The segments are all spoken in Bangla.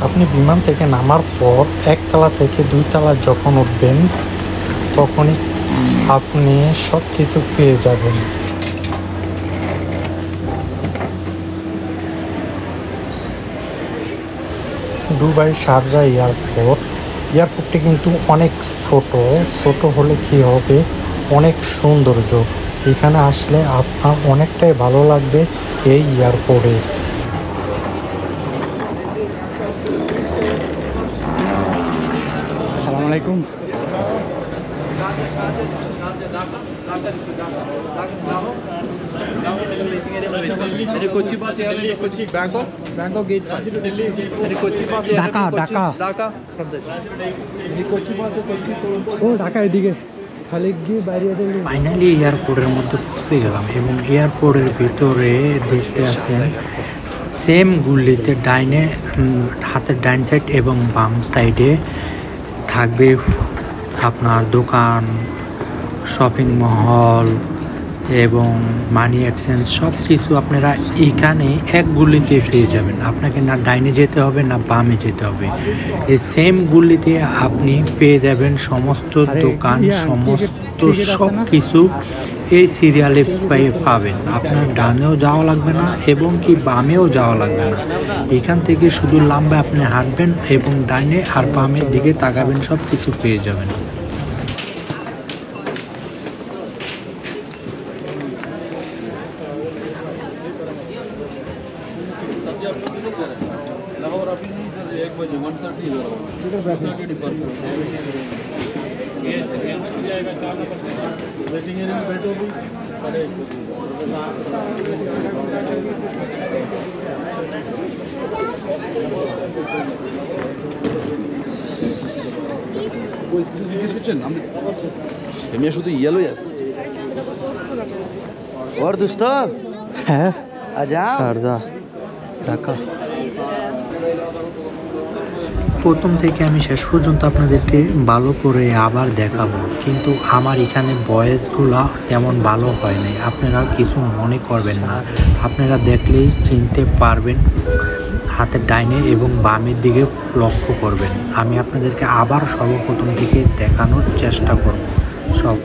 আপনি বিমান থেকে নামার পর একতলা থেকে 2 তলা যখন উঠবেন তখনই আপনি সব কিছু পেয়ে যাবেন। দুবাই শারজা এয়ারপোর্টটি কিন্তু অনেক ছোট হলে কি হবে, অনেক সৌন্দর্য। এখানে আসলে আপনার অনেকটাই ভালো লাগবে এই এয়ারপোর্টে। আসসালামু আলাইকুম। ঢাকা এদিকে খালি গিয়ে বাইরে। ফাইনালি এয়ারপোর্টের মধ্যে পৌঁছে গেলাম এবং এয়ারপোর্টের ভিতরে দেখতে আছেন সেম গুলিতে হাতের ডাইন সাইড এবং বাম সাইডে থাকবে আপনার দোকান, শপিং মহল এবং মানি এক্সচেঞ্জ, সব কিছু আপনারা এখানে এক গুলিতে পেয়ে যাবেন। আপনাকে না ডাইনে যেতে হবে না বামে যেতে হবে, এই সেম গুলিতে আপনি পেয়ে যাবেন সমস্ত দোকান, সমস্ত সব কিছু এই সিরিয়ালে পাবেন। আপনার ডানেও যাওয়া লাগবে না এবং কি বামেও যাওয়া লাগবে না। এখান থেকে শুধু লম্বা আপনি হাঁটবেন এবং ডাইনে আর বামের দিকে তাকাবেন, সব কিছু পেয়ে যাবেন। শুধু ইয়েলোই আছে। ওর দোস্ত হ্যাঁ, আজা শারজা ঢাকা। প্রথম থেকে আমি শেষ পর্যন্ত আপনাদেরকে ভালো করে আবার দেখাবো, কিন্তু আমার এখানে ভয়েসগুলো তেমন ভালো হয় নাই, আপনারা কিছু মনে করবেন না। আপনারা দেখলেই চিনতে পারবেন, হাতের ডাইনে এবং বামের দিকে লক্ষ্য করবেন। আমি আপনাদেরকে আবার সর্বপ্রথম থেকে দেখানোর চেষ্টা করব সব।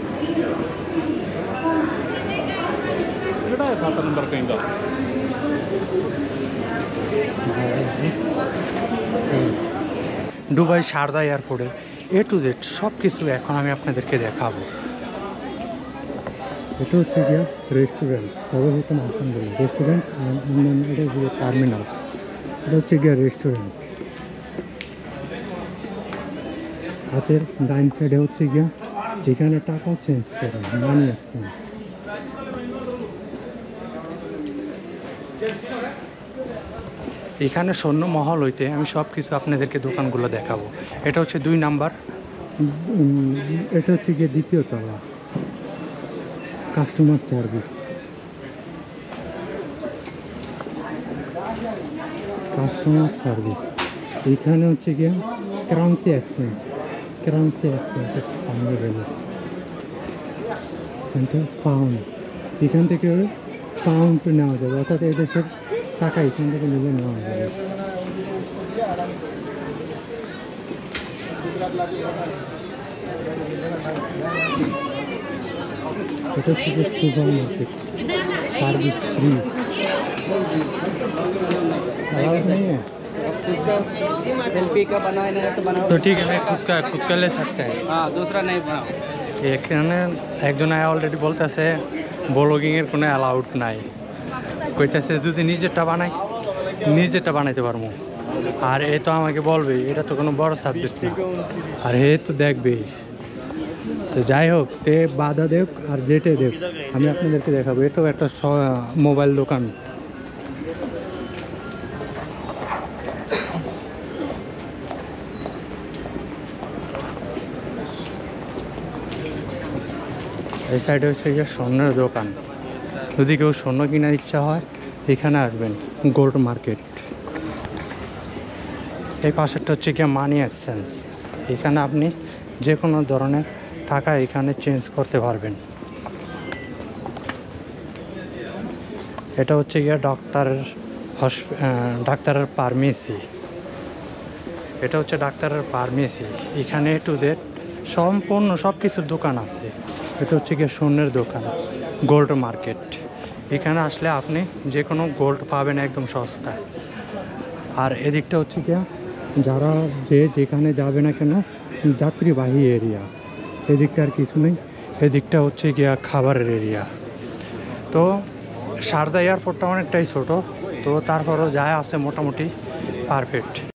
দুবাই শারজা এয়ারপোর্টে A to Z সব কিছু এখন আমি আপনাদেরকে দেখাবো। এটা হচ্ছে গিয়া রেস্টুরেন্ট, সর্বপ্রথম আসুন বলি রেস্টুরেন্ট, এটা গিয়ে টার্মিনাল। এটা হচ্ছে গিয়া রেস্টুরেন্ট। হাতের ডাইন সাইডে হচ্ছে গিয়া এখানে টাকা চেঞ্জ করেন, মানি এক্সচেঞ্জ। এখানে স্বর্ণ মহল হইতে আমি সব কিছু আপনাদেরকে দোকানগুলো দেখাবো। এটা হচ্ছে 2 নাম্বার, এটা হচ্ছে গিয়ে 2য় তলা, কাস্টমার সার্ভিস। এখানে হচ্ছে গিয়ে কারেন্সি এক্সচেঞ্জ একটা সামনে রইল। এখানটা পাউন্ড, এখান থেকে পাউন্ড নেওয়া যাবে, অর্থাৎ এই দেশের টাকা এখান থেকে নিলে নেওয়া যাবে। এটা হচ্ছে যে super market, service free. Selfie का बनाए ना तो बनाओ। तो ठीक है, मैं खुद का ले सकते हैं। हाँ, दूसरा नहीं बनाओ। এখানে একজন অলরেডি বলতেছে ব্লগিংয়ের কোনো অ্যালাউড নাই, কইতেছে যদি নিজেরটা বানাইতে পারবো। আর এ তো আমাকে বলবেই, এটা তো কোনো বড় সাবজেক্ট না, আর এ তো দেখবেই। তো যাই হোক, তে বাধা দেখ আর যেটে দেখ, আমি আপনাদেরকে দেখাবো। এটাও একটা মোবাইল দোকান। এই সাইডে হচ্ছে গিয়ে স্বর্ণের দোকান। যদি কেউ স্বর্ণ কেনার ইচ্ছা হয় এখানে আসবেন, গোল্ড মার্কেট। এই পাশেরটা হচ্ছে গিয়ে মানি এক্সচেঞ্জ। এখানে আপনি যে কোনো ধরনের টাকা এখানে চেঞ্জ করতে পারবেন। এটা হচ্ছে গিয়ে ডাক্তারের ফার্মেসি। এটা হচ্ছে ডাক্তারের ফার্মেসি। এখানে টু জেড সম্পূর্ণ সব কিছুর দোকান আছে। এটা হচ্ছে গিয়ে স্বর্ণের দোকান, গোল্ড মার্কেট। এখানে আসলে আপনি যে কোনো গোল্ড পাবেন একদম সস্তা। আর এদিকটা হচ্ছে গিয়া যারা যেখানে যাবে না কেন যাত্রীবাহী এরিয়া। এদিকটা আর কিছু নেই, এদিকটা হচ্ছে গিয়া খাবারের এরিয়া। তো শারদা এয়ারপোর্টটা অনেকটাই ছোট, তো তারপরও যায় আছে মোটামুটি পারফেক্ট।